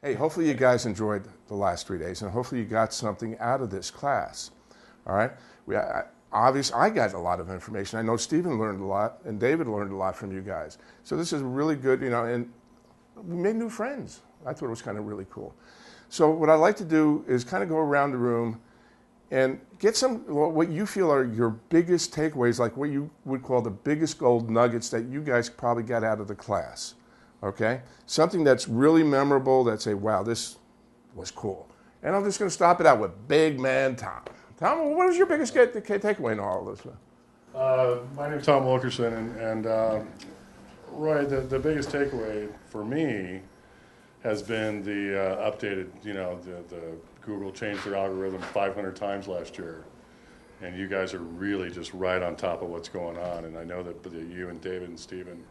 Hey, hopefully you guys enjoyed the last 3 days, and hopefully you got something out of this class. All right? Obviously, I got a lot of information. I know Stephen learned a lot, and David learned a lot from you guys. So this is really good, and we made new friends. I thought it was kind of really cool. So what I'd like to do is kind of go around the room and get what you feel are your biggest takeaways, like what you would call the biggest gold nuggets that you guys probably got out of the class. Okay? Something that's really memorable that say, wow, this was cool. And I'm just going to stop it out with big man Tom. Tom, what was your biggest takeaway in all of this? My name's Tom Wilkerson, and Roy, the biggest takeaway for me has been the updated, the Google changed their algorithm 500 times last year. And you guys are really just right on top of what's going on. And I know that you and David and Stephen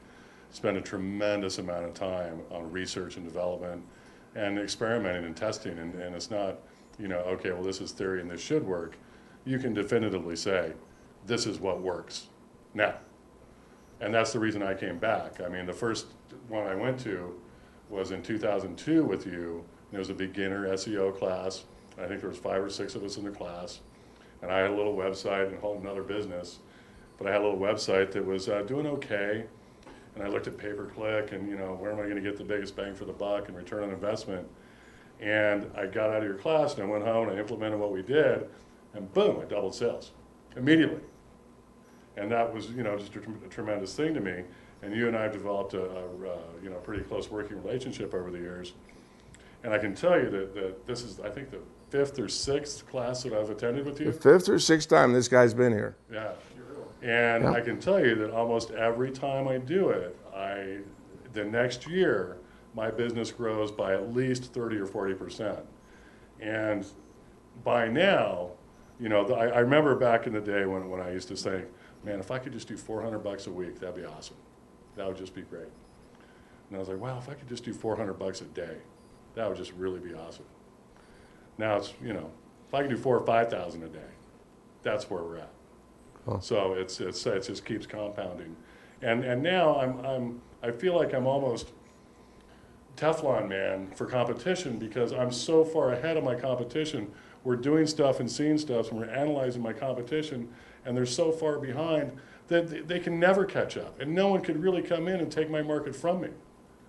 spend a tremendous amount of time on research and development and experimenting and testing. And it's not, okay, well, this is theory and this should work. You can definitively say, this is what works now. And that's the reason I came back. I mean, the first one I went to was in 2002 with you. It was a beginner SEO class. I think there was 5 or 6 of us in the class. And I had a little website and a whole another business. But I had a little website that was doing okay. And I looked at pay-per-click and, where am I going to get the biggest bang for the buck and return on investment? And I got out of your class and I went home and I implemented what we did. And boom, I doubled sales immediately. And that was, just a tremendous thing to me. And you and I have developed a pretty close working relationship over the years. And I can tell you that this is, I think, the 5th or 6th class that I've attended with you. The 5th or 6th time this guy's been here. Yeah. And I can tell you that almost every time I do it, the next year, my business grows by at least 30 or 40%. And by now, I remember back in the day when I used to say, man, if I could just do $400 a week, that'd be awesome. That would just be great. And I was like, wow, if I could just do $400 a day, that would just really be awesome. Now it's, if I could do 4,000 or 5,000 a day, that's where we're at. Oh. So it just keeps compounding, and now I feel like I'm almost Teflon man for competition because I'm so far ahead of my competition. We're doing stuff and seeing stuff, and we're analyzing my competition, and they're so far behind that they can never catch up, and no one could really come in and take my market from me.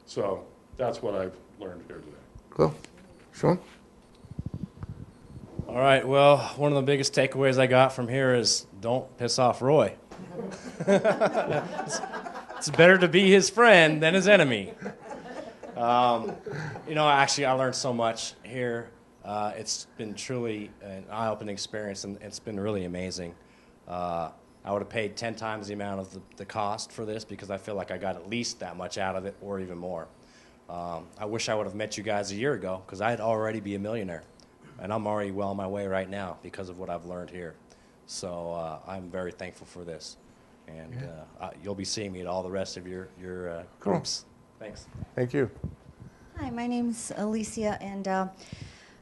So that's what I've learned here today. Cool. Sean? All right, well, one of the biggest takeaways I got from here is don't piss off Roy. It's better to be his friend than his enemy. Actually, I learned so much here. It's been truly an eye-opening experience, and it's been really amazing. I would have paid 10 times the amount of the cost for this because I feel like I got at least that much out of it or even more. I wish I would have met you guys a year ago because I'd already be a millionaire. And I'm already well on my way right now because of what I've learned here. So I'm very thankful for this. And you'll be seeing me at all the rest of your groups. Thanks. Thank you. Hi, my name's Alicia, and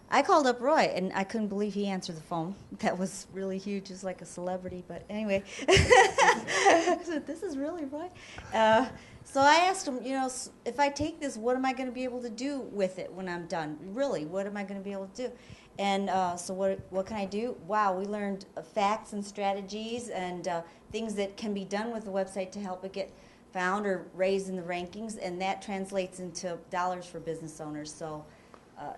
I called up Roy, and I couldn't believe he answered the phone. That was really huge. He's like a celebrity, but anyway. So this is really Roy. So I asked him, if I take this, what am I going to be able to do with it when I'm done? Really, what am I going to be able to do? And so what can I do? Wow, we learned facts and strategies and things that can be done with the website to help it get found or raised in the rankings, and that translates into dollars for business owners. So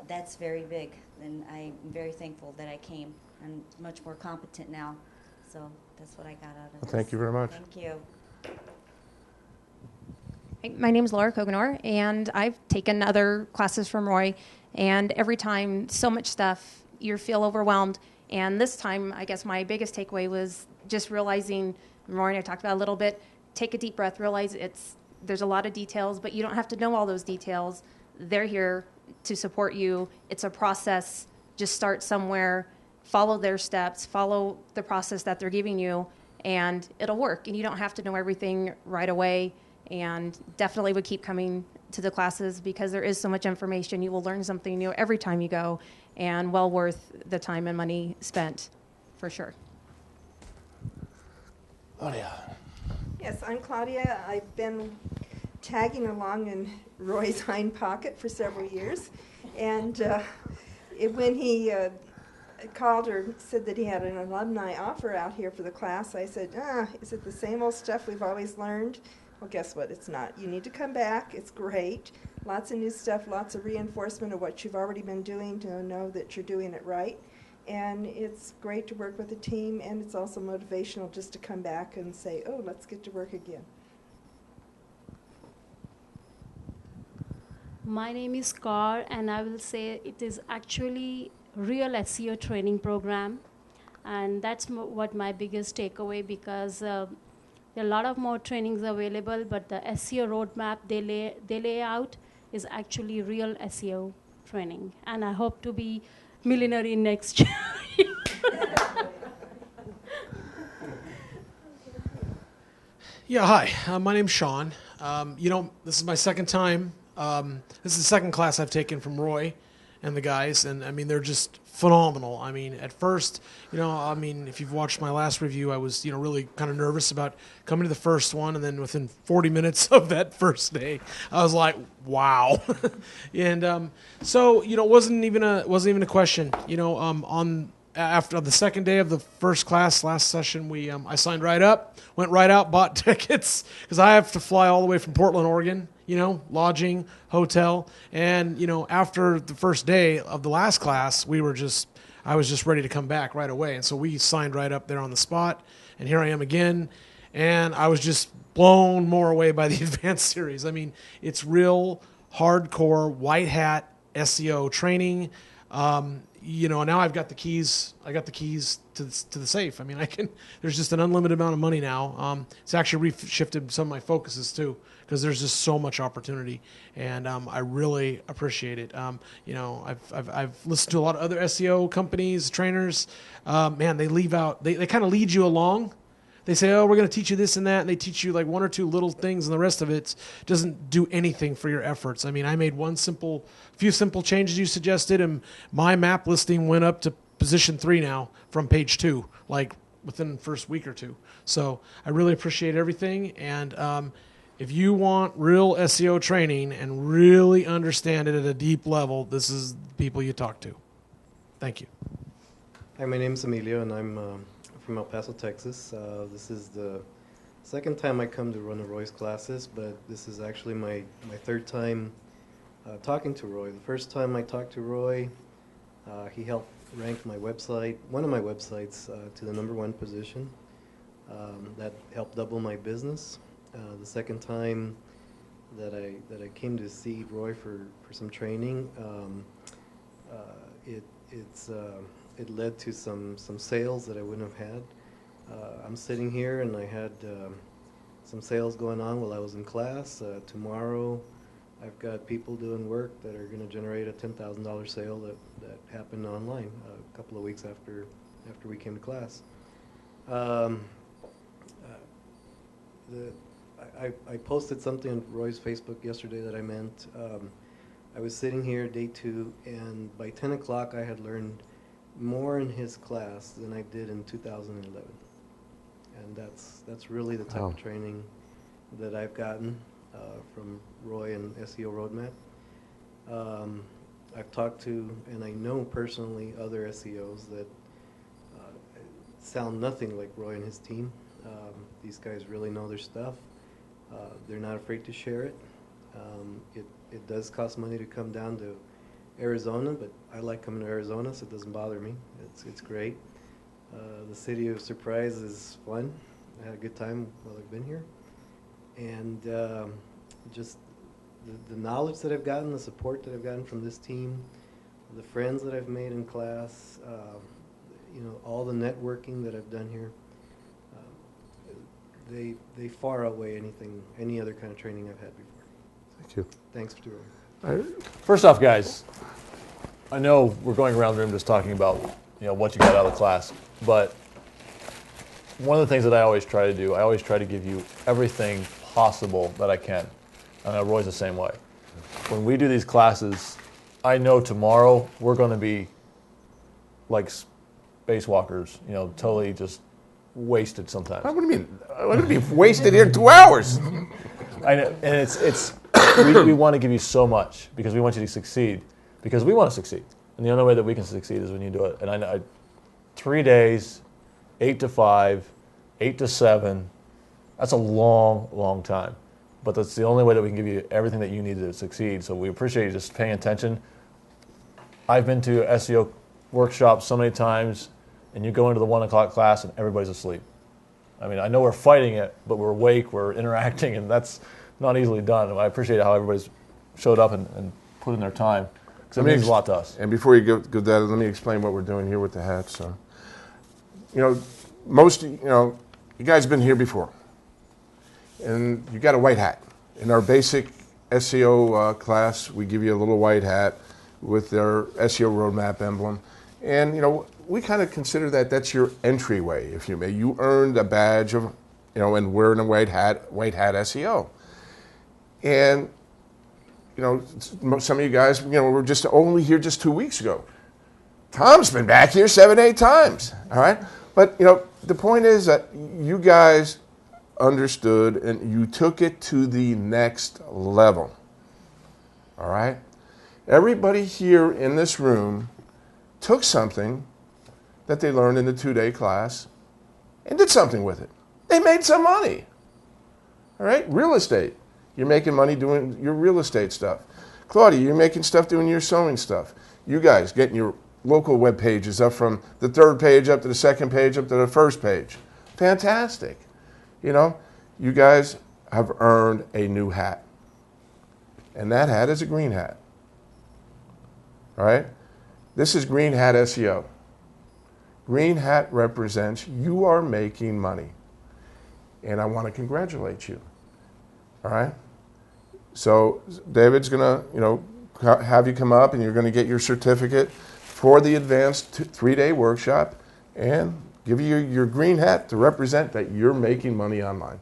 that's very big, and I'm very thankful that I came. I'm much more competent now. So that's what I got out of this. Thank you very much. Thank you. My name is Laura Koganor, and I've taken other classes from Roy, and every time, so much stuff, you feel overwhelmed. And this time, I guess my biggest takeaway was just realizing, Roy and I talked about a little bit, take a deep breath, realize there's a lot of details, but you don't have to know all those details. They're here to support you. It's a process. Just start somewhere, follow their steps, follow the process that they're giving you, and it'll work. And you don't have to know everything right away. And definitely would keep coming to the classes because there is so much information. You will learn something new every time you go, and well worth the time and money spent, for sure. Claudia. Yes, I'm Claudia. I've been tagging along in Roy's hind pocket for several years. And when he called or said that he had an alumni offer out here for the class, I said, is it the same old stuff we've always learned? Well, guess what? It's not. You need to come back. It's great. Lots of new stuff, lots of reinforcement of what you've already been doing to know that you're doing it right. And it's great to work with a team, and it's also motivational just to come back and say, oh, let's get to work again. My name is Kaur, and I will say it is actually real SEO training program, and that's what my biggest takeaway, because there are a lot of more trainings available, but the SEO roadmap they lay out is actually real SEO training, and I hope to be millionaire in next year. Yeah, hi. My name's Sean. This is my second time. This is the second class I've taken from Roy and the guys, and I mean, they're just phenomenal. I mean, at first, if you've watched my last review, I was, really kind of nervous about coming to the first one, and then within 40 minutes of that first day, I was like, wow. And so, it wasn't even a question. After the second day of the first class, last session, I signed right up, went right out, bought tickets, because I have to fly all the way from Portland, Oregon, lodging, hotel. And, after the first day of the last class, I was just ready to come back right away. And so we signed right up there on the spot, and here I am again. And I was just blown more away by the advanced series. I mean, it's real hardcore white hat SEO training. Now I've got the keys. I got the keys to the safe. I mean, there's just an unlimited amount of money now. It's actually shifted some of my focuses too, because there's just so much opportunity, and I really appreciate it. I've listened to a lot of other SEO companies, trainers. They kind of lead you along. They say, oh, we're going to teach you this and that, and they teach you like one or two little things, and the rest of it doesn't do anything for your efforts. I mean, I made few simple changes you suggested, and my map listing went up to position 3 now from page 2, like within the first week or two. So I really appreciate everything, and if you want real SEO training and really understand it at a deep level, this is the people you talk to. Thank you. Hi, my name is Emilio, and I'm from El Paso, Texas. This is the second time I come to one of Roy's classes, but this is actually my third time talking to Roy. The first time I talked to Roy, he helped rank my website, one of my websites, to the #1 position. That helped double my business. The second time that I came to see Roy for some training, it led to some sales that I wouldn't have had. I'm sitting here and I had some sales going on while I was in class. Tomorrow I've got people doing work that are going to generate a $10,000 sale that happened online a couple of weeks after we came to class. I posted something on Roy's Facebook yesterday that I meant. I was sitting here day 2, and by 10 o'clock I had learned more in his class than I did in 2011. And that's really the type of training that I've gotten from Roy and SEO Roadmap. I've talked to, and I know personally, other SEOs that sound nothing like Roy and his team. These guys really know their stuff. They're not afraid to share it. It does cost money to come down to Arizona, but I like coming to Arizona, so it doesn't bother me. It's great. The city of surprise is fun. I had a good time while I've been here. And just the knowledge that I've gotten, the support that I've gotten from this team, the friends that I've made in class, all the networking that I've done here, they far outweigh any other kind of training I've had before. Thank you. Thanks for doing it. First off, guys, I know we're going around the room just talking about what you got out of the class, but one of the things that I always try to do, I always try to give you everything possible that I can. I know Roy's the same way. When we do these classes, I know tomorrow we're going to be like spacewalkers, totally just wasted sometimes. What do you mean? I want to be wasted here in 2 hours. I know, and it's we want to give you so much because we want you to succeed, because we want to succeed, and the only way that we can succeed is when you do it. And I know 3 days, 8 to 5, 8 to 7. That's a long, long time, but that's the only way that we can give you everything that you need to succeed. So we appreciate you just paying attention. I've been to SEO workshops so many times, and you go into the 1 o'clock class and everybody's asleep. I mean, I know we're fighting it, but we're awake, we're interacting, and that's not easily done. And I appreciate how everybody's showed up and put in their time, because it means a lot to us. And before you go that, let me explain what we're doing here with the hats. So, most, you guys have been here before, and you got a white hat. In our basic SEO class, we give you a little white hat with their SEO roadmap emblem, and we kind of consider that that's your entryway, if you may. You earned a badge of, and wearing a white hat SEO. And, some of you guys, were just only here just 2 weeks ago. Tom's been back here 7, 8 times, all right? But, the point is that you guys understood and you took it to the next level, all right? Everybody here in this room took something that they learned in the 2-day class and did something with it. They made some money. All right? Real estate. You're making money doing your real estate stuff. Claudia, you're making stuff doing your sewing stuff. You guys getting your local web pages up from the 3rd page up to the 2nd page up to the 1st page. Fantastic. You guys have earned a new hat. And that hat is a green hat. All right? This is Green Hat SEO. Green Hat represents you are making money. And I want to congratulate you. All right? So David's going to, have you come up, and you're going to get your certificate for the advanced 3-day workshop and give you your green hat to represent that you're making money online.